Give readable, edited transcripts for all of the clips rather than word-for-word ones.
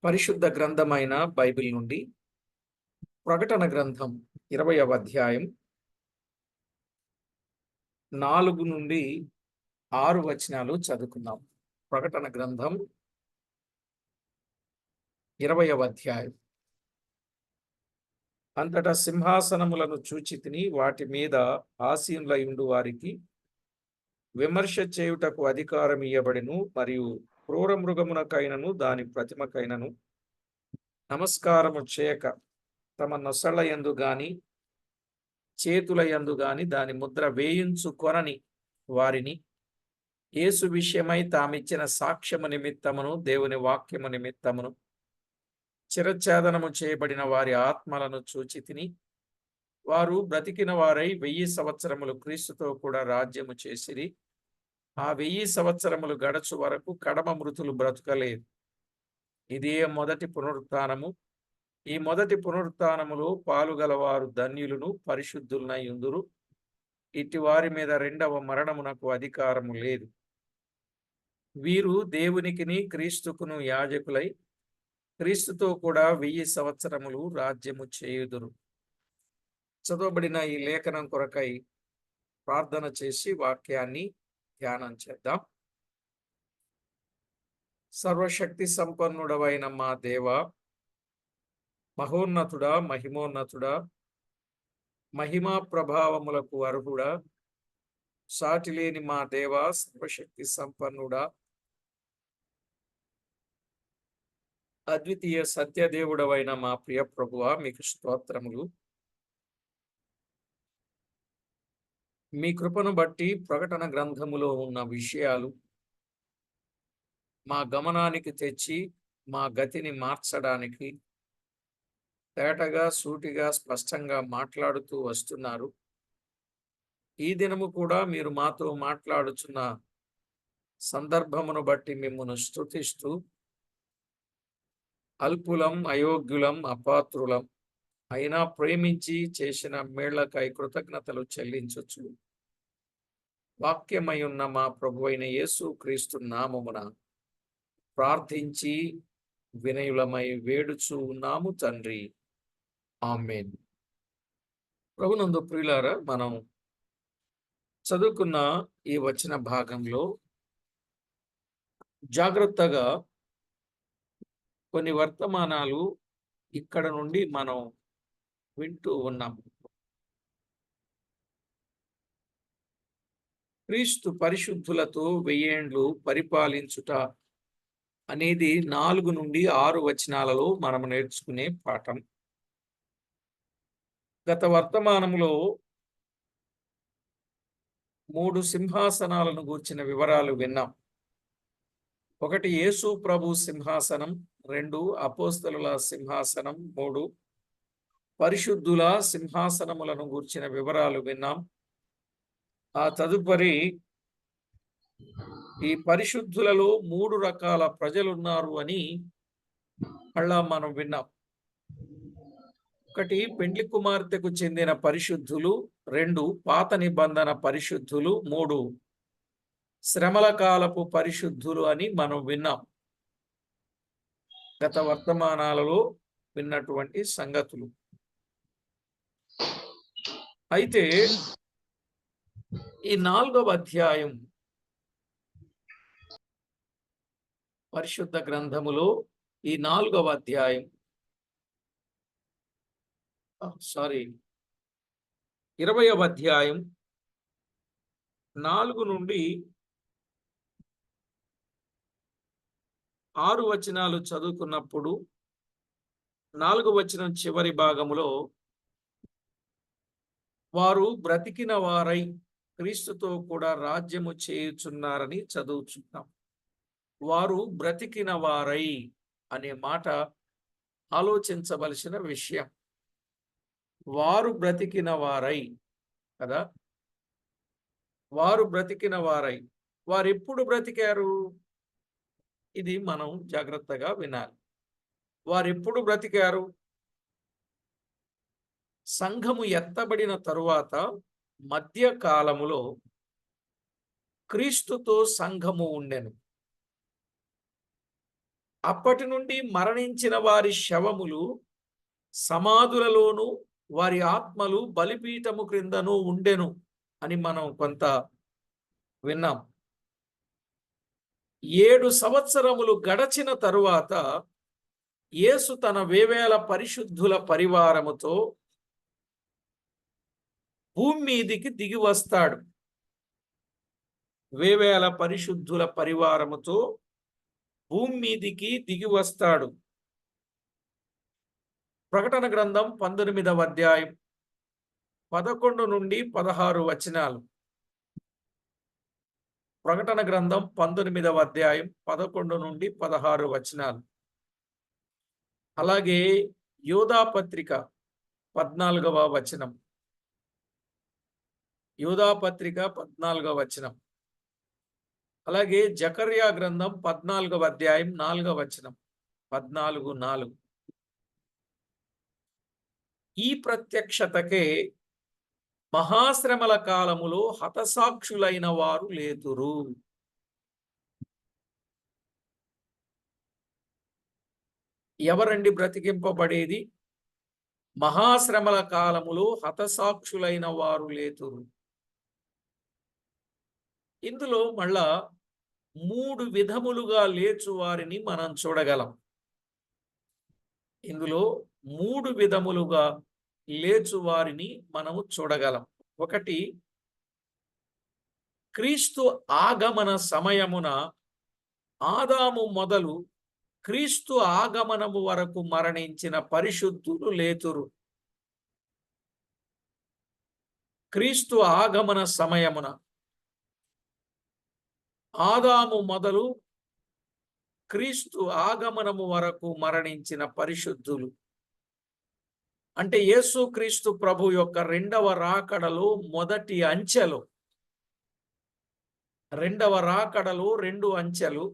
పరిశుద్ధ గ్రంథమైన బైబిల్ నుండి ప్రకటన గ్రంథం 20వ అధ్యాయం 4 నుండి 6 వచనాలు చదువుకుందాం. ప్రకటన గ్రంథం 20వ అధ్యాయం. అంతటా సింహాసనములను చూచితిని, వాటి మీద ఆసీనులయుండు వారికి విమర్శ చేయుటకు అధికారం ఇయ్యబడెను, మరియు క్రూర మృగమునకైనను దాని ప్రతిమకైనను నమస్కారము చేయక తమ నొసళ్ళ యందు గాని చేతుల యందు గాని దాని ముద్ర వేయించుకొనని వారిని యేసు విషయమై తామిచ్చిన సాక్ష్యము నిమిత్తమును దేవుని వాక్యము నిమిత్తమును చిరఛేదనము చేయబడిన వారి ఆత్మలను చూచితిని. వారు బ్రతికిన వారై 1000 సంవత్సరములు క్రీస్తుతో కూడా రాజ్యము చేసిరి. ఆ 1000 సంవత్సరములు గడచు వరకు కడమ మృతులు బ్రతుకలేదు. ఇదే మొదటి పునరుత్థానము. ఈ మొదటి పునరుత్థానములో పాలుగలవారు ధన్యులను పరిశుద్ధులనై ఉందురు. ఇట్టి వారి మీద రెండవ మరణమునకు అధికారము లేదు. వీరు దేవునికిని క్రీస్తుకును యాజకులై క్రీస్తుతో కూడా 1000 సంవత్సరములు రాజ్యము చేయుదురు. చదవబడిన ఈ లేఖనం కొరకై ప్రార్థన చేసి వాక్యాన్ని ధ్యానం చేద్దాం. సర్వశక్తి సంపన్నుడవైన మా దేవ, మహోన్నతుడా, మహిమోన్నతుడా, మహిమా ప్రభావములకు అర్హుడా, సాటిలేని మా దేవ, సర్వశక్తి సంపన్నుడా, అద్వితీయ సత్యదేవుడవైన మా ప్రియ ప్రభువా, మీకు స్తోత్రములు. మీ కృపను బట్టి ప్రకటన గ్రంథములో ఉన్న విషయాలు మా గమనానికి తెచ్చి మా గతిని మార్చడానికి తేటగా, సూటిగా, స్పష్టంగా మాట్లాడుతూ వస్తున్నారు. ఈ దినము కూడా మీరు మాతో మాట్లాడుచున్న సందర్భమును బట్టి మిమ్మును స్తుతిస్తూ, అల్పులం, అయోగ్యులం, అపాత్రులం అయినా ప్రేమించి చేసిన మేళ్లకై కృతజ్ఞతలు చెల్లించొచ్చు. వాక్యమై ఉన్న మా ప్రభువైన యేసు క్రీస్తు నామమున ప్రార్థించి వినయులమై వేడుచు ఉన్నాము తండ్రి, ఆమేన్. ప్రభునందు ప్రియులారా, మనం చదువుకున్న ఈ వచన భాగంలో జాగ్రత్తగా కొన్ని వర్తమానాలు ఇక్కడ నుండి మనం వింటూ ఉన్నాం. క్రీస్తు పరిశుద్ధులతో 1000 ఏండ్లు పరిపాలించుట అనేది 4 నుండి 6 వచనాలలో మనం నేర్చుకునే పాఠం. గత వర్తమానంలో 3 సింహాసనాలను గూర్చిన వివరాలు విన్నాం. 1 యేసు ప్రభు సింహాసనం, 2 అపోస్తలుల సింహాసనం, 3 పరిశుద్ధుల సింహాసనములను గూర్చిన వివరాలు విన్నాం. ఆ తదుపరి ఈ పరిశుద్ధులలో 3 రకాల ప్రజలున్నారు అని మళ్ళా మనం విన్నాం. 1 పెండ్లి కుమార్తెకు చెందిన పరిశుద్ధులు, 2 పాత నిబంధన పరిశుద్ధులు, 3 శ్రమల కాలపు పరిశుద్ధులు అని మనం విన్నాం. గత వర్తమానాలలో విన్నటువంటి సంగతులు. అయితే ఈ 4వ అధ్యాయం పరిశుద్ధ గ్రంథములో ఈ 4వ అధ్యాయం 20వ అధ్యాయం 4 నుండి 6 వచనాలు చదువుకున్నప్పుడు 4వ వచనం చివరి భాగములో వారు బ్రతికిన వారై క్రీస్తుతో కూడా రాజ్యము చేయుచున్నారని చదువుచున్నాం. వారు బ్రతికిన వారై అనే మాట ఆలోచించవలసిన విషయం. వారు బ్రతికిన వారై కదా, వారు బ్రతికిన వారై. వారు ఎప్పుడు బ్రతికారు? ఇది మనం జాగ్రత్తగా వినాలి. వారు ఎప్పుడు బ్రతికారు? సంఘము ఎత్తబడిన తరువాత మధ్య కాలములో క్రీస్తుతో సంఘము ఉండెను. అప్పటి నుండి మరణించిన వారి శవములు సమాధులలోను వారి ఆత్మలు బలిపీఠము క్రిందను ఉండెను అని మనం కొంత విన్నాం. 7 సంవత్సరములు గడచిన తరువాత యేసు తన వేవేల పరిశుద్ధుల పరివారముతో భూమి మీదికి దిగి వస్తాడు. వేవేల పరిశుద్ధుల పరివారముతో భూమి మీదికి దిగి వస్తాడు. ప్రకటన గ్రంథం 19వ అధ్యాయం 11 నుండి 16 వచనాలు. ప్రకటన గ్రంథం 19వ అధ్యాయం 11 నుండి 16 వచనాలు. అలాగే యోధా పత్రిక 14వ వచనం. యోధా పత్రిక 14వ వచనం. అలాగే జకర్యా గ్రంథం 14వ అధ్యాయం 4వ వచనం. 14:4. ఈ ప్రత్యక్షతకే మహాశ్రమల కాలములో హతసాక్షులైన వారు లేతురు. ఎవరండి బ్రతికింపబడేది? మహాశ్రమల కాలములో హతసాక్షులైన వారు లేతురు. ఇందులో మళ్ళా 3 విధములుగా లేచు వారిని మనం చూడగలం. ఇందులో 3 విధములుగా లేచు వారిని మనము చూడగలం. ఒకటి, క్రీస్తు ఆగమన సమయమున ఆదాము మొదలు క్రీస్తు ఆగమనము వరకు మరణించిన పరిశుద్ధులు లేతురు. క్రీస్తు ఆగమన సమయమున ఆదాము మొదలు క్రీస్తు ఆగమనము వరకు మరణించిన పరిశుద్ధులు అంటే యేసు క్రీస్తు ప్రభు యొక్క రెండవ రాకడలో మొదటి అంచెలో, రెండవ రాకడలో 2 అంచెలు.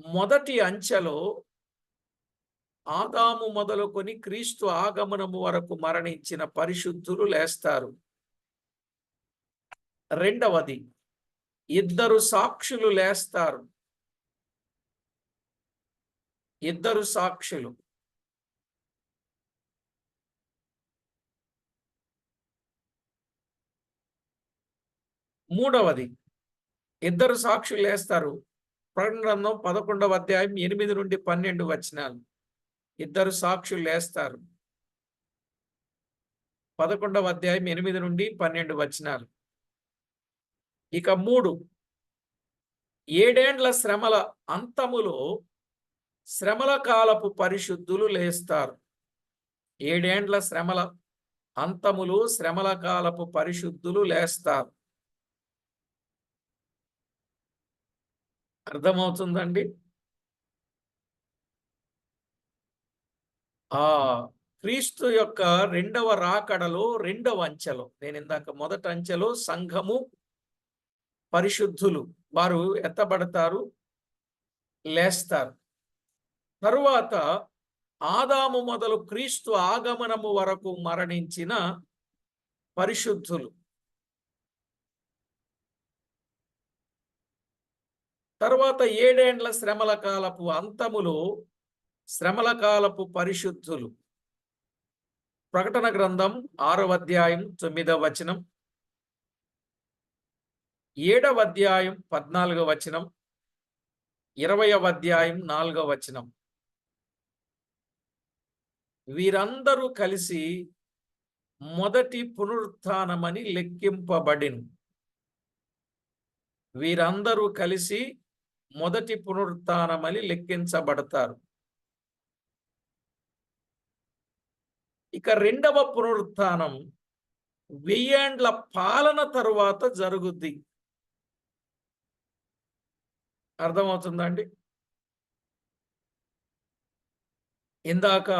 మొదటి అంచెలో ఆదాము మొదలుకొని క్రీస్తు ఆగమనము వరకు మరణించిన పరిశుద్ధులు లేస్తారు. రెండవది, 2 సాక్షులు లేస్తారు. 2 సాక్షులు. మూడవది, 2 సాక్షులు లేస్తారు. ప్రకటన గ్రంథం 11వ అధ్యాయం 8 నుండి 12 వచనాలు. 2 సాక్షులు లేస్తారు. 11వ అధ్యాయం 8 నుండి 12 వచనాలు. ఇక 3, 7 ఏండ్ల శ్రమల అంతములో శ్రమల కాలపు పరిశుద్ధులు లేస్తారు. 7 ఏండ్ల శ్రమల అంతములో శ్రమల కాలపు పరిశుద్ధులు లేస్తారు. అర్థమవుతుందండి? క్రీస్తు యొక్క రెండవ రాకడలో రెండవ అంచెలో, నేను ఇందాక మొదటి అంచెలో సంఘము పరిశుద్ధులు వారు ఎత్తబడతారు, లేస్తారు. తరువాత ఆదాము మొదలు క్రీస్తు ఆగమనము వరకు మరణించిన పరిశుద్ధులు. తరువాత 7 ఏండ్ల శ్రమల కాలపు అంతములో శ్రమల కాలపు పరిశుద్ధులు. ప్రకటన గ్రంథం 6వ అధ్యాయం 9వ వచనం, 7వ అధ్యాయం 14వ వచనం, 20వ అధ్యాయం 4వ వచనం. వీరందరూ కలిసి మొదటి పునరుత్థానమని లెక్కింపబడిను. వీరందరూ కలిసి మొదటి పునరుత్థానమని లెక్కించబడతారు. ఇక రెండవ పునరుత్థానం 1000 ఏండ్ల పాలన తరువాత జరుగుద్ది. అర్థమవుతుందండి? ఇందాక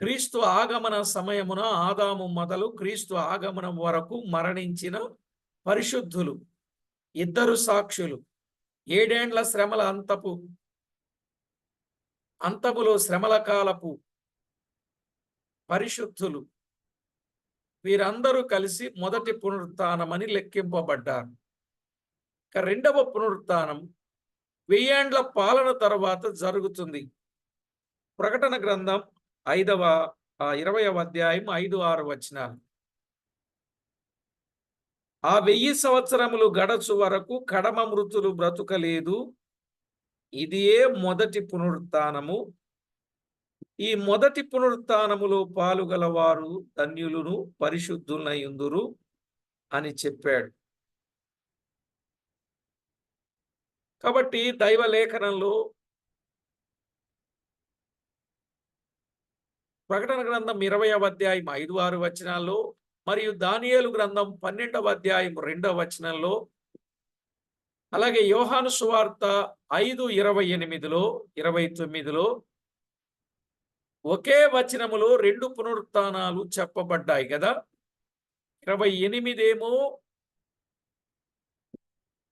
క్రీస్తు ఆగమన సమయమున ఆదాము మొదలు క్రీస్తు ఆగమనం వరకు మరణించిన పరిశుద్ధులు 2 సాక్షులు. 7 ఏండ్ల శ్రమల అంతములో శ్రమల కాలపు పరిశుద్ధులు. వీరందరూ కలిసి మొదటి పునరుత్థానమని లెక్కింపబడ్డారు. ఇక రెండవ పునరుత్థానం వెయ్యేండ్ల పాలన తర్వాత జరుగుతుంది. ప్రకటన గ్రంథం 20వ అధ్యాయం 5-6 వచనాలు. ఆ 1000 సంవత్సరములు గడచు వరకు కడమ మృతులు బ్రతుకలేదు. ఇదియే మొదటి పునరుత్థానము. ఈ మొదటి పునరుత్థానములో పాలుగలవారు ధన్యులను పరిశుద్ధులైయుందురు అని చెప్పాడు. కాబట్టి దైవ లేఖనంలో ప్రకటన గ్రంథం 20వ అధ్యాయం 5-6 వచనాల్లో మరియు దానియేలు గ్రంథం 12వ అధ్యాయం 2వ వచనంలో, అలాగే యోహాను సువార్త 5:28లో 29లో ఒకే వచనములో 2 పునరుత్థానాలు చెప్పబడ్డాయి కదా. 28 ఏమో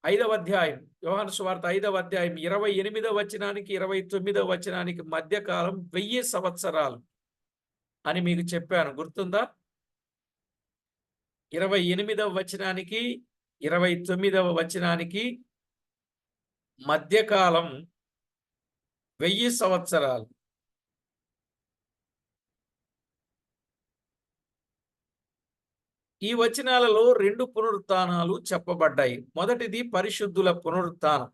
5వ అధ్యాయం, యోహాను సువార్త 5వ అధ్యాయం 28వ వచనానికి 29వ వచనానికి మధ్య కాలం 1000 సంవత్సరాలు అని మీకు చెప్పాను, గుర్తుందా? 28వ వచనానికి 29వ వచనానికి మధ్యకాలం 1000 సంవత్సరాలు. ఈ వచనాలలో 2 పునరుత్థానాలు చెప్పబడ్డాయి. మొదటిది పరిశుద్ధుల పునరుత్థానం.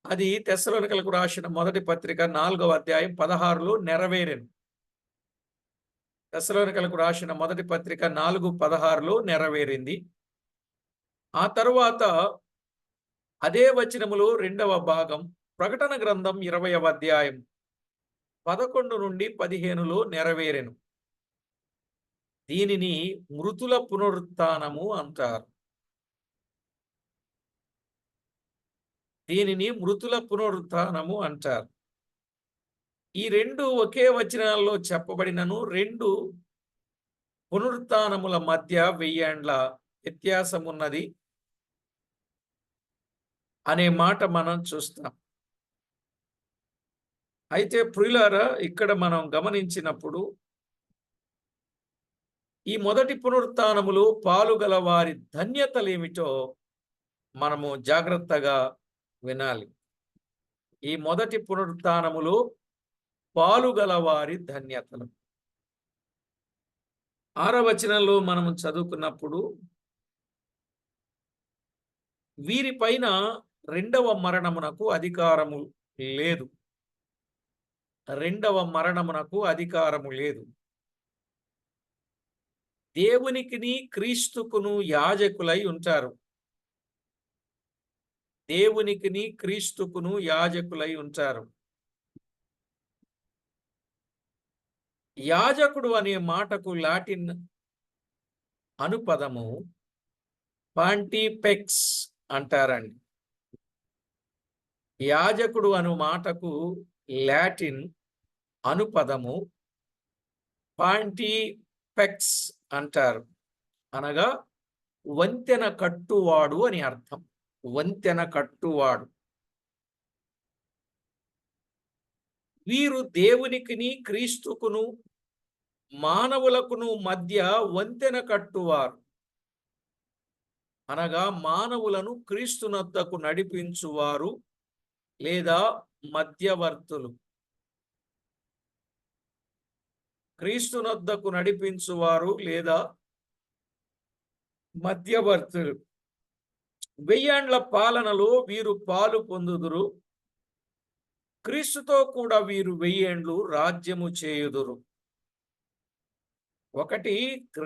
అది తెస్సలోనికలకు రాసిన మొదటి పత్రిక 4వ అధ్యాయం 16లో నెరవేరెను. తెస్సలోనికలకు రాసిన మొదటి పత్రిక 4:16లో నెరవేరింది. ఆ తరువాత అదే వచనములో 2వ భాగం ప్రకటన గ్రంథం 20వ అధ్యాయం 11 నుండి 15లో నెరవేరెను. దీనిని మృతుల పునరుత్థానము అంటారు. దీనిని మృతుల పునరుత్థానము అంటారు. ఈ 2 ఒకే వచనాల్లో చెప్పబడినను 2 పునరుత్థానముల మధ్య 1000 ఏండ్ల వ్యత్యాసం ఉన్నది అనే మాట మనం చూస్తాం. అయితే ప్రియులారా, ఇక్కడ మనం గమనించినప్పుడు ఈ మొదటి పునరుత్థానములో పాలుగల వారి ధన్యతలేమిటో మనము జాగ్రత్తగా వినాలి. ఈ మొదటి పునరుత్థానములో పాలుగల వారి ధన్యతలు 6వ వచనంలో మనము చదువుకున్నప్పుడు, వీరిపైన రెండవ మరణమునకు అధికారము లేదు. రెండవ మరణమునకు అధికారము లేదు. దేవునికిని క్రీస్తుకును యాజకులై ఉంటారు. దేవునికిని క్రీస్తుకును యాజకులై ఉంటారు. యాజకుడు అనే మాటకు లాటిన్ అనుపదము పాంటిపెక్స్ అంటారండి. యాజకుడు అను మాటకు లాటిన్ అనుపదము పాంటిపెక్స్ అంటారు. అనగా వంతెన కట్టువాడు అని అర్థం. వంతెన కట్టువాడు. వీరు దేవునికిని క్రీస్తుకును మానవులకును మధ్య వంతెన కట్టువారు. అనగా మానవులను క్రీస్తునొద్దకు నడిపించువారు లేదా మధ్యవర్తులు. క్రీస్తునొద్దకు నడిపించువారు లేదా మధ్యవర్తులు. 1000 ఏండ్ల పాలనలో వీరు పాలు పొందుదురు. క్రీస్తుతో కూడా వీరు 1000 ఏండ్లు రాజ్యము చేయుదురు. ఒకటి,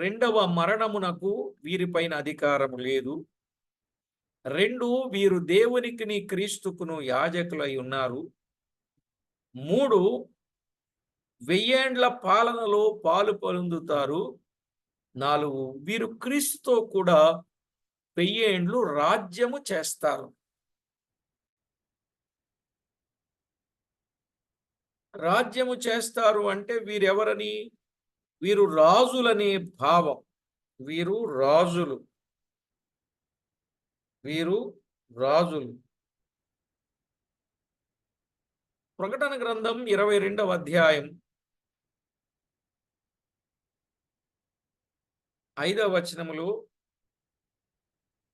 రెండవ మరణమునకు వీరిపైన అధికారము లేదు. 2, వీరు దేవునికిని క్రీస్తుకును యాజకులై ఉన్నారు. 3, 1000 ఏండ్ల పాలనలో పాలు పొందుతారు. 4, వీరు క్రీస్తుతో కూడా 1000 ఏండ్లు రాజ్యము చేస్తారు. రాజ్యము చేస్తారు అంటే వీరెవరని? వీరు రాజులనే భావం. వీరు రాజులు. వీరు రాజులు. ప్రకటన గ్రంథం 22వ అధ్యాయం 5వ వచనములో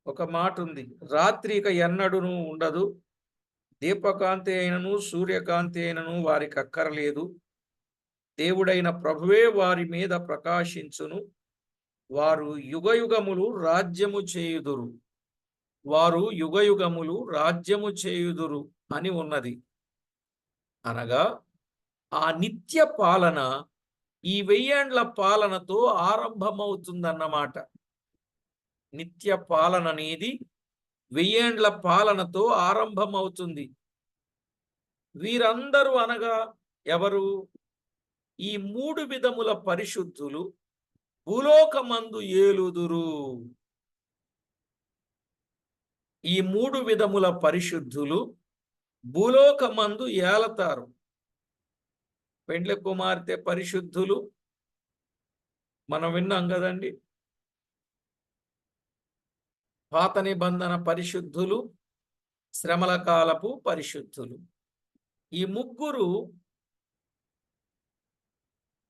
ఒక మాట ఉంది. రాత్రి ఇక ఎన్నడూను ఉండదు. దీపకాంతి అయినను సూర్యకాంతి అయినను వారికి అక్కరలేదు, దేవుడైన ప్రభువే వారి మీద ప్రకాశించును. వారు యుగయుగములు రాజ్యము చేయుదురు, వారు యుగయుగములు రాజ్యము చేయుదురు అని ఉన్నది. అనగా ఆ నిత్య పాలన ఈ 1000 ఏండ్ల పాలనతో ఆరంభమవుతుందన్నమాట. నిత్య పాలన అనేది 1000 ఏండ్ల పాలనతో ఆరంభమవుతుంది. వీరందరూ అనగా ఎవరు? ఈ 3 విధముల పరిశుద్ధులు భూలోకమందు ఏలుదురు. ఈ 3 విధముల పరిశుద్ధులు భూలోకమందు ఏలతారు. పెండ్లి కుమార్తె పరిశుద్ధులు మనం విన్నాం కదండి. పాత నిబంధన పరిశుద్ధులు, శ్రమల కాలపు పరిశుద్ధులు. ఈ ముగ్గురు,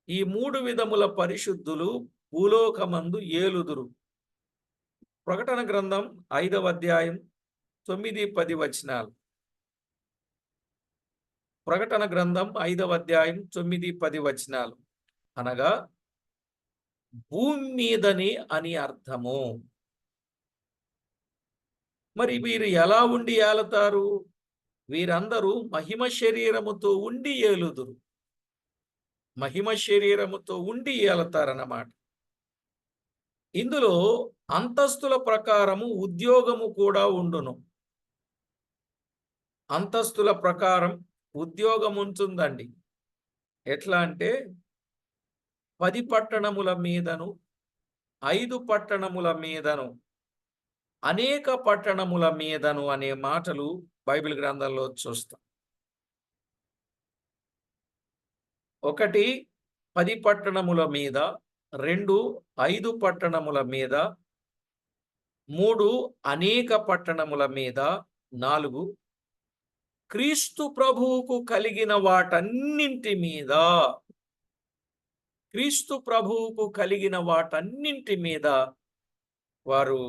ఈ 3 విధముల పరిశుద్ధులు భూలోకమందు ఏలుదురు. ప్రకటన గ్రంథం 5వ అధ్యాయం 9-10 వచనాలు. ప్రకటన గ్రంథం 5వ అధ్యాయం 9-10 వచనాలు. అనగా భూమి మీదని అని అర్థము. మరి వీరు ఎలా ఉండి ఏలతారు? వీరందరూ మహిమ శరీరముతో ఉండి ఏలుదురు. మహిమ శరీరముతో ఉండి ఏలతారన్నమాట. ఇందులో అంతస్తుల ప్రకారము ఉద్యోగము కూడా ఉండును. అంతస్తుల ప్రకారం ఉద్యోగం ఉంటుందండి. ఎట్లా అంటే 10 పట్టణముల మీదను, 5 పట్టణముల మీదను, అనేక పట్టణముల మీదను అనే మాటలు బైబిల్ గ్రంథంలో చూస్తాం. 1 10 పట్టణముల మీద, 2 5 పట్టణముల మీద, 3 అనేక పట్టణముల మీద, 4 క్రీస్తు ప్రభువుకు కలిగిన వాటన్నింటి మీద. క్రీస్తు ప్రభువుకు కలిగిన వాటన్నింటి మీద వారు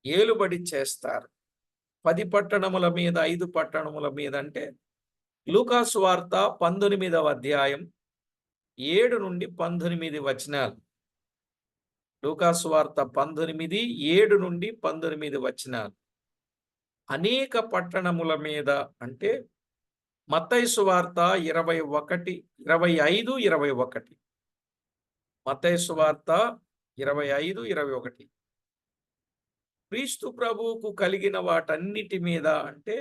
ఏలుబడి చేస్తారు. 10 పట్టణముల మీద, 5 పట్టణముల మీద అంటే లూకా సువార్త 19వ అధ్యాయం 7-19 వచనాలు. లూకా సువార్త 19, 7-19 వచనాలు. అనేక పట్టణముల మీద అంటే మత్తయి సువార్త 21, 25, 21. మత్తయి సువార్త 25, 21. క్రీస్తు ప్రభువుకు కలిగిన వాటన్నిటి మీద అంటే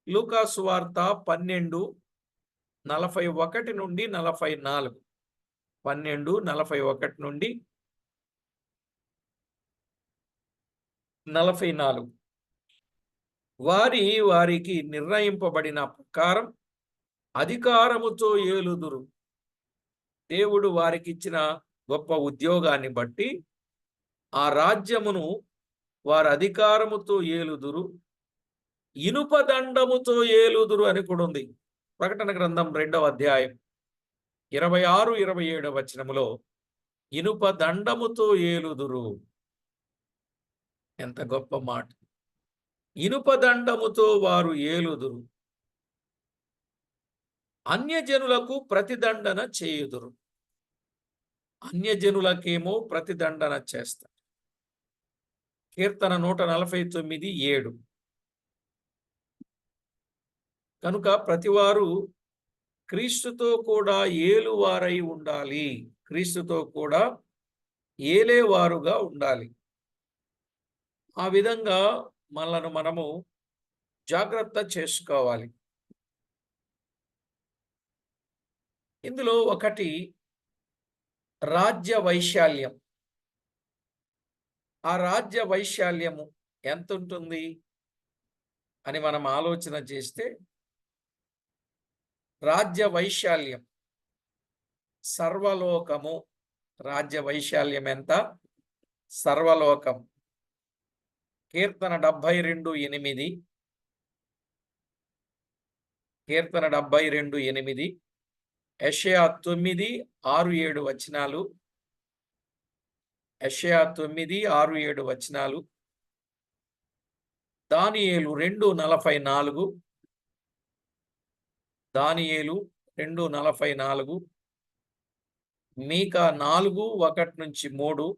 లూకా సువార్త 12, 41 నుండి 44. 12, 41 నుండి 44. వారికి నిర్ణయింపబడిన ప్రకారం అధికారముతో ఏలుదురు. దేవుడు వారికిచ్చిన గొప్ప ఉద్యోగాన్ని బట్టి ఆ రాజ్యమును వారు అధికారముతో ఏలుదురు, ఇనుప దండముతో ఏలుదురు అని కూడా ఉంది. ప్రకటన గ్రంథం 2వ అధ్యాయం 26, 27 వచనములో ఇనుప దండముతో ఏలుదురు. ఎంత గొప్ప మాట! ఇనుప దండముతో వారు ఏలుదురు. అన్యజనులకు ప్రతిదండన చేయుదురు. అన్యజనులకేమో ప్రతిదండన చేస్తారు. కీర్తన 149, 7. కనుక ప్రతివారు క్రీస్తుతో కూడా ఏలువారై ఉండాలి. క్రీస్తుతో కూడా ఏలేవారుగా ఉండాలి. ఆ విధంగా మనలను మనము జాగ్రత్త చేసుకోవాలి. ఇందులో ఒకటి రాజ్య వైశాల్యం. ఆ రాజ్య వైశాల్యము ఎంత ఉంటుంది అని మనం ఆలోచన చేస్తే, రాజ్య వైశాల్యం సర్వలోకము. రాజ్య వైశాల్యం ఎంత? సర్వలోకం. కీర్తన 72, 8. కీర్తన 72, 8. యెషయా 9, 6, 7 వచనాలు. యెషయా 9, 6, 7 వచనాలు. దానియేలు 2:44. దానియేలు 2:44. మీకా 4:1-3.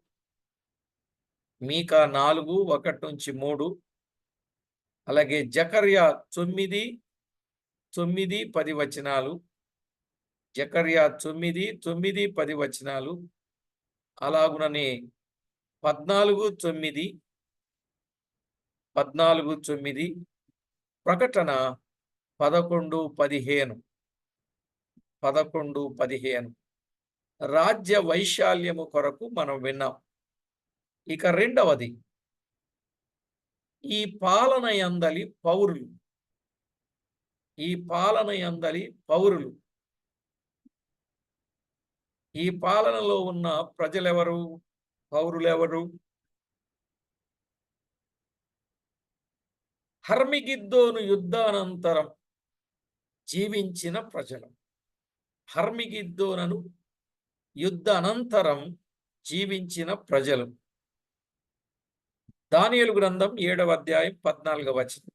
మీకా 4:1-3. అలాగే జకర్యా 9, 9, 10 వచనాలు. జకర్యా 9, 9, 10 వచనాలు. అలాగుననే 14, 9, 14, 9. ప్రకటన 11, 15. 11, 15. రాజ్య వైశాల్యము కొరకు మనం విన్నాం. ఇక రెండవది, ఈ పాలన యందలి పౌరులు. ఈ పాలన యందలి పౌరులు. ఈ పాలనలో ఉన్న ప్రజలెవరు? పౌరులెవరు? హర్మిగిద్దోను యుద్ధానంతరం జీవించిన ప్రజలు. హర్మిగిద్దోనను యుద్ధ అనంతరం జీవించిన ప్రజలు. దానియేలు గ్రంథం 7వ అధ్యాయం 14వ వచనం.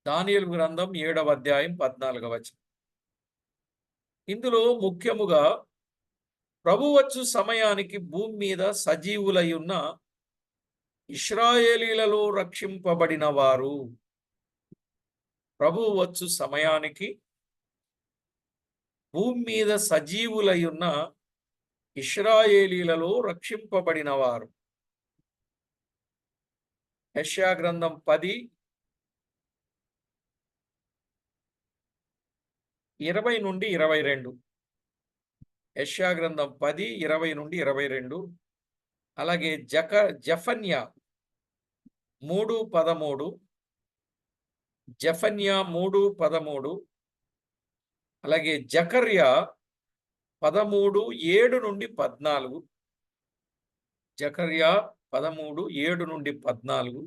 దానియేలు గ్రంథం 7వ అధ్యాయం 14వ వచనం. ఇందులో ముఖ్యముగా ప్రభువచ్చు సమయానికి భూమి మీద సజీవులై ఉన్న ఇశ్రాయేలీలలో రక్షింపబడిన వారు. ప్రభువచ్చు సమయానికి భూమి మీద సజీవులై ఉన్న ఇశ్రాయేలీలలో రక్షింపబడిన వారు. యెషయా గ్రంథం 10, 20-22. యెషయా గ్రంథం 10, 20-22. అలాగే జెఫన్యా 3:13. జెఫన్యా 3:13. అలాగే జకర్యా 13, 7-14. జకర్యా 13, 7-14.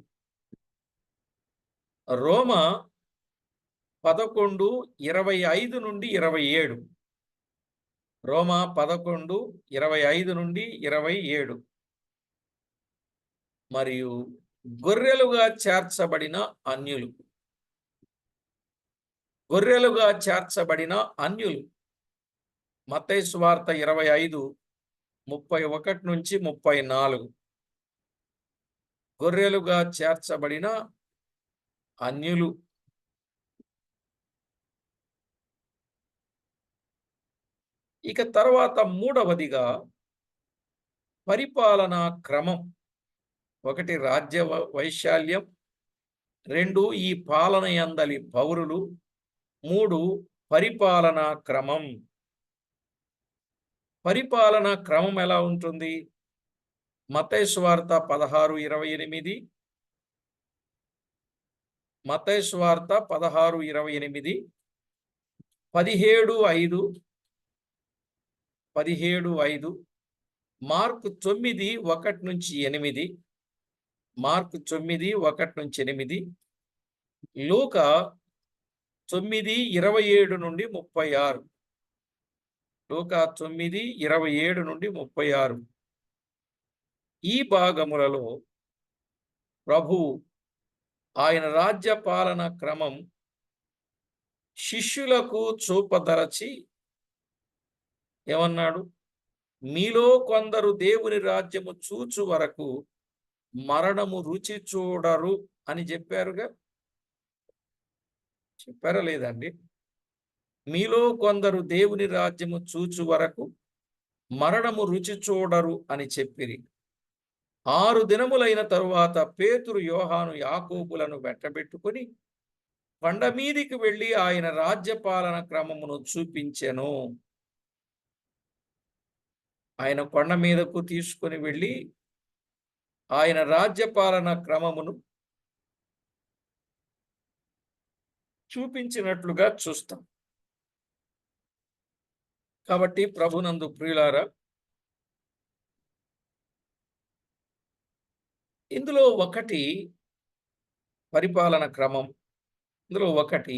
రోమా 11, 25-27. రోమా 11, 25-27. మరియు గొర్రెలుగా చేర్చబడిన అన్యులు. గొర్రెలుగా చేర్చబడిన అన్యులు. మత్తయి సువార్త 25, 31-34. గొర్రెలుగా చేర్చబడిన అన్యులు. ఇక తర్వాత మూడవదిగా పరిపాలనా క్రమం. 1 రాజ్య వైశాల్యం, 2 ఈ పాలన యందలి పౌరులు, 3 పరిపాలనా క్రమం. పరిపాలనా క్రమం ఎలా ఉంటుంది? మత్తయి సువార్త 16:28. మత్తయి సువార్త 16:28. 17:5. 17:5. మార్కు 9:1-8. మార్కు 9:1-8. లూకా 9:27-36. లూకా 9:27-36. ఈ భాగములలో ప్రభు ఆయన రాజ్య పాలన క్రమం శిష్యులకు చూపదలచి ఏమన్నాడు? మీలో కొందరు దేవుని రాజ్యము చూచు వరకు మరణము రుచి చూడరు అని చెప్పారుగా. చెప్పారా లేదండి? మీలో కొందరు దేవుని రాజ్యము చూచు వరకు మరణము రుచి చూడరు అని చెప్పిరి. 6 దినములైన తరువాత పేతురు, యోహాను, యాకోబులను వెంటబెట్టుకుని కొండ మీదికి వెళ్ళి ఆయన రాజ్యపాలన క్రమమును చూపించెను. ఆయన కొండ మీదకు తీసుకుని వెళ్ళి ఆయన రాజ్యపాలన క్రమమును చూపించినట్లుగా చూస్తాం. కాబట్టి ప్రభునందు ప్రియులారా, ఇందులో ఒకటి పరిపాలన క్రమం. ఇందులో ఒకటి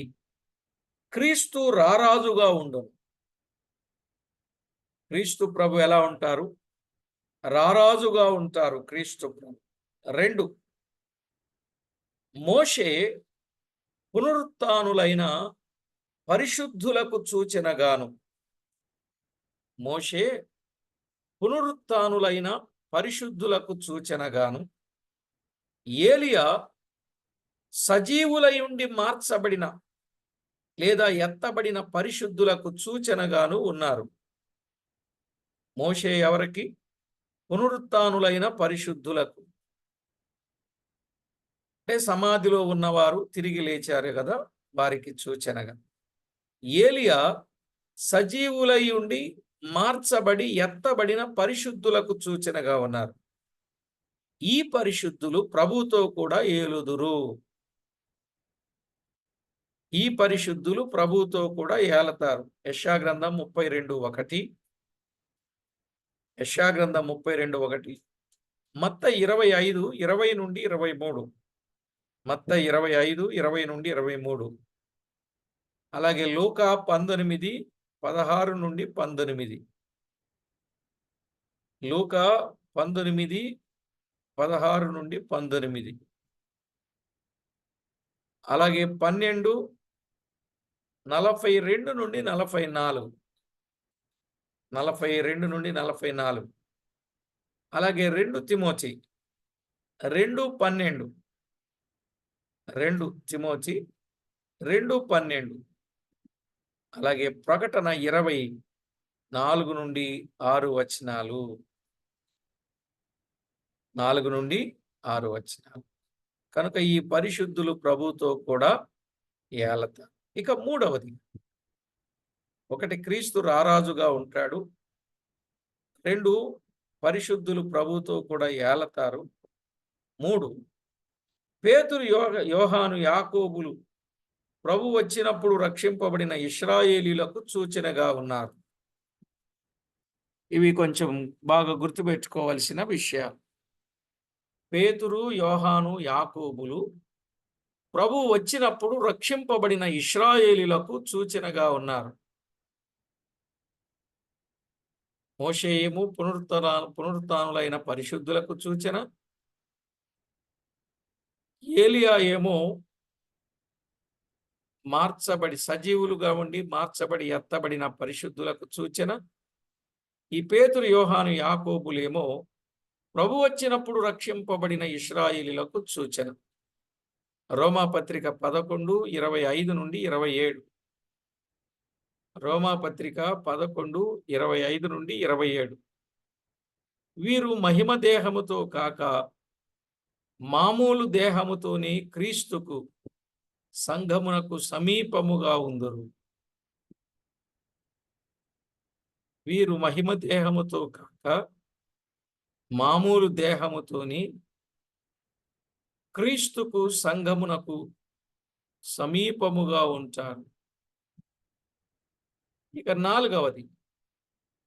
క్రీస్తు రారాజుగా ఉండును. క్రీస్తు ప్రభు ఎలా ఉంటారు? రారాజుగా ఉంటారు క్రీస్తు ప్రభు. 2, మోషే పునరుత్థానులైన పరిశుద్ధులకు సూచనగాను. మోషే పునరుత్థానులైన పరిశుద్ధులకు సూచనగాను. ఏలియా సజీవులయుండి మార్చబడిన లేదా ఎత్తబడిన పరిశుద్ధులకు సూచనగాను ఉన్నారు. మోషే ఎవరికి? పునరుత్థానులైన పరిశుద్ధులకు. అంటే సమాధిలో ఉన్నవారు తిరిగి లేచారు కదా, వారికి సూచనగా. ఏలియా సజీవులై ఉండి మార్చబడి ఎత్తబడిన పరిశుద్ధులకు సూచనగా ఉన్నారు. ఈ పరిశుద్ధులు ప్రభుతో కూడా ఏలుదురు. ఈ పరిశుద్ధులు ప్రభుతో కూడా ఏలతారు. యెషయా గ్రంథం 32:1. యెషయా గ్రంథం 32:1. మత్తయి 25:20 నుండి 23. మత్తయి 25:20 నుండి 23. అలాగే లూకా 19:16 నుండి 19. లూకా 19:16 నుండి 19. అలాగే 12:42 నుండి 44. 42 నుండి 44. అలాగే 2 తిమోతి 2:12. 2 తిమోతి 2:12. అలాగే ప్రకటన 20:4 నుండి 6 వచనాలు. 4 నుండి 6 వచనాలు. కనుక ఈ పరిశుద్ధులు ప్రభుతో కూడా ఏలతారు. ఇక 3వది, 1 క్రీస్తు రారాజుగా ఉంటాడు. 2 పరిశుద్ధులు ప్రభుతో కూడా ఏలతారు. 3 పేతురు, యోహాను, యాకోబులు ప్రభు వచ్చినప్పుడు రక్షింపబడిన ఇశ్రాయేలీలకు సూచనగా ఉన్నారు. ఇవి కొంచెం బాగా గుర్తుపెట్టుకోవలసిన విషయాలు. పేతురు, యోహాను, యాకోబులు ప్రభు వచ్చినప్పుడు రక్షింపబడిన ఇశ్రాయేలీలకు సూచనగా ఉన్నారు. మోషే ఏమో పునరుత్థానులైన పరిశుద్ధులకు సూచన. ఏలియా ఏమో మార్చబడి సజీవులుగా ఉండి మార్చబడి ఎత్తబడిన పరిశుద్ధులకు సూచన. ఈ పేతురు, యోహాను, యాకోబులేమో ప్రభు వచ్చినప్పుడు రక్షింపబడిన ఇశ్రాయేలీలకు సూచన. రోమాపత్రిక 11:25 నుండి 27. రోమాపత్రిక 11:25 నుండి 27. వీరు మహిమ దేహముతో కాక మామూలు దేహముతోనే క్రీస్తుకు సంఘమునకు సమీపముగా ఉందరు. వీరు మహిమ దేహముతో కాక మామూలు దేహముతోని క్రీస్తుకు సంఘమునకు సమీపముగా ఉంటారు. ఇక 4వది,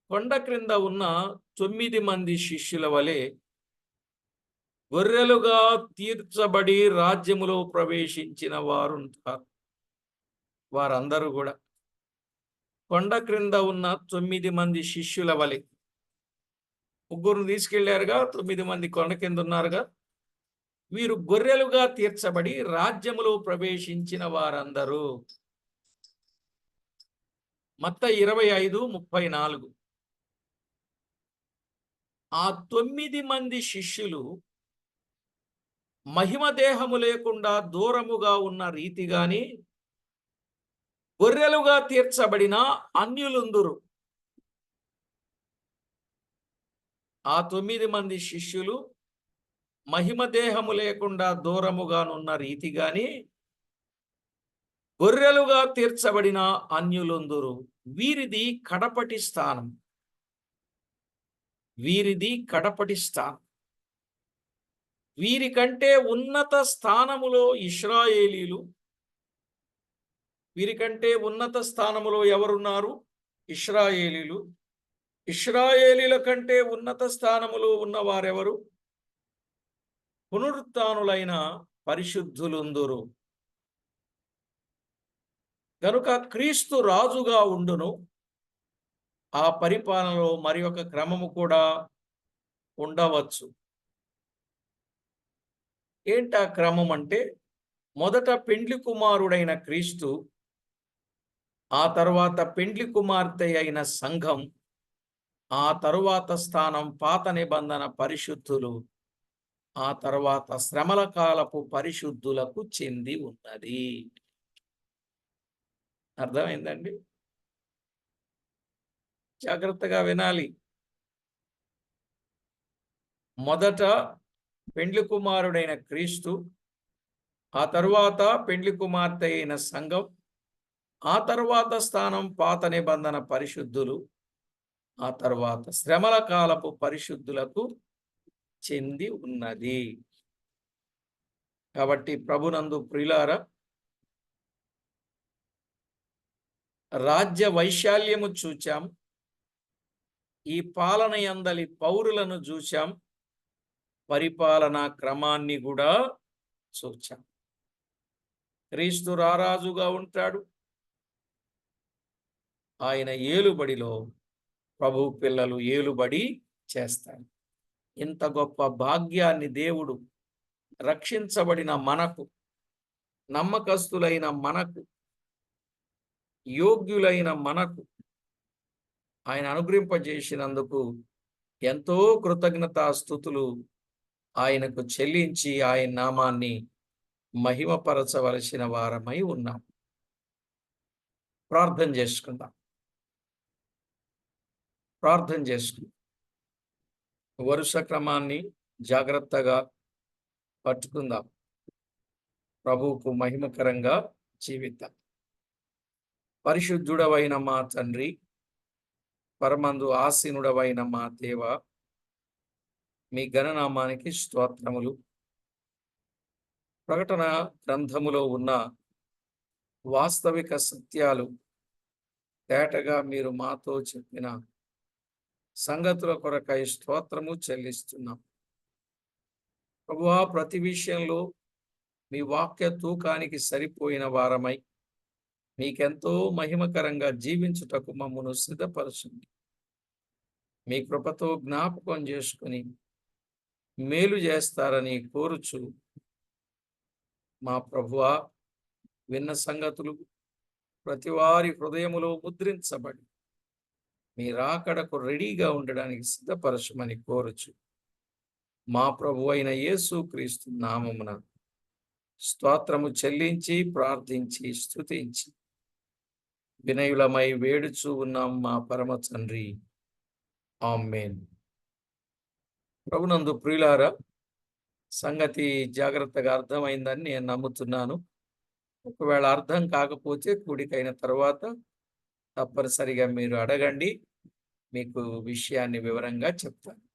కొండ క్రింద ఉన్న 9 మంది శిష్యుల వలె గొర్రెలుగా తీర్చబడి రాజ్యములో ప్రవేశించిన వారుంటారు. వారందరూ కూడా కొండ క్రింద ఉన్న 9 మంది శిష్యుల వలె. 3 తీసుకెళ్లారుగా, 9 మంది కొండ కింద ఉన్నారుగా. వీరు గొర్రెలుగా తీర్చబడి రాజ్యములో ప్రవేశించిన వారందరూ. మత్తయి 25:34. ఆ 9 మంది శిష్యులు మహిమ దేహము లేకుండా దూరముగా ఉన్న రీతిగాని గొర్రెలుగా తీర్చబడిన అన్యులుందురు. ఆ 9 మంది శిష్యులు మహిమ దేహము లేకుండా దూరముగానున్న రీతిగాని గొర్రెలుగా తీర్చబడిన అన్యులుందురు. వీరిది కడపటి స్థానం. వీరిది కడపటి స్థానం. వీరికంటే ఉన్నత స్థానములో ఇశ్రాయేలీలు. వీరికంటే ఉన్నత స్థానములో ఎవరున్నారు? ఇశ్రాయేలీలు. ఇశ్రాయేలీల కంటే ఉన్నత స్థానములో ఉన్నవారెవరు? పునరుత్థానులైన పరిశుద్ధులుందురు. కనుక క్రీస్తు రాజుగా ఉండును. ఆ పరిపాలనలో మరి ఒక క్రమము కూడా ఉండవచ్చు. ఏంటా క్రమం అంటే, మొదట పెండ్లి కుమారుడైన క్రీస్తు, ఆ తరువాత పెండ్లి కుమార్తె అయిన సంఘం, ఆ తరువాత స్థానం పాత నిబంధన పరిశుద్ధులు, ఆ తరువాత శ్రమల కాలపు పరిశుద్ధులకు చెంది ఉన్నది. అర్థమైందండి? జాగ్రత్తగా వినాలి. మొదట పెండ్లి కుమారుడైన క్రీస్తు, ఆ తరువాత పెండ్లి కుమార్తె అయిన సంఘం, ఆ తరువాత స్థానం పాత నిబంధన పరిశుద్ధులు, ఆ తరువాత శ్రమల కాలపు పరిశుద్ధులకు చెంది ఉన్నది. కాబట్టి ప్రభునందు ప్రియులారా, రాజ్య వైశాల్యము చూచాం, ఈ పాలన యందలి పౌరులను చూచాం, పరిపాలనా క్రమాన్ని కూడా చూచాం. క్రీస్తు రారాజుగా ఉంటాడు. ఆయన ఏలుబడిలో ప్రభు పిల్లలు ఏలుబడి చేస్తారు. ఇంత గొప్ప భాగ్యాన్ని దేవుడు రక్షించబడిన మనకు, నమ్మకస్తులైన మనకు, యోగ్యులైన మనకు ఆయన అనుగ్రహింపజేసినందుకు ఎంతో కృతజ్ఞతాస్తుతులు ఆయనకు చెల్లించి ఆయన నామాన్ని మహిమపరచవలసిన వారమై ఉన్నాం. ప్రార్థన చేసుకుందాం. ప్రార్థన చేసుకుందాం. వరుస క్రమాన్ని జాగ్రత్తగా పట్టుకుందాం. ప్రభువుకు మహిమకరంగా జీవిద్దాం. పరిశుద్ధుడవైన మా తండ్రి, పరమందు ఆసీనుడవైన మా దేవ, మీ ఘననామానికి స్తోత్రములు. ప్రకటన గ్రంథములో ఉన్న వాస్తవిక సత్యాలు తేటగా మీరు మాతో చెప్పిన సంగతుల కొరకై స్తోత్రము చెల్లిస్తున్నాం. ప్రభువా, ప్రతి విషయంలో మీ వాక్య తూకానికి సరిపోయిన వారమై మీకెంతో మహిమకరంగా జీవించుటకు మమ్మను సిద్ధపరచండి. మీ కృపతో జ్ఞాపకం చేసుకుని మేలు చేస్తారని కోరుచు, మా ప్రభువా, విన్న సంగతులు ప్రతి వారి హృదయములో ముద్రించబడి మీ రాకడకు రెడీగా ఉండడానికి సిద్ధపరచమని కోరుచు, మా ప్రభు అయిన యేసుక్రీస్తు నామమున స్తోత్రము చెల్లించి ప్రార్థించి స్తుతించి వినయులమై వేడుచూ ఉన్నాం మా పరమ తండ్రి. ఆమేన్. ప్రభునందు ప్రియులారా, సంగతి జాగ్రత్తగా అర్థమైందని నేను నమ్ముతున్నాను. ఒకవేళ అర్థం కాకపోతే కూడికైన తర్వాత తప్పనిసరిగా మీరు అడగండి. మీకు విషయాన్ని వివరంగా చెప్తాను.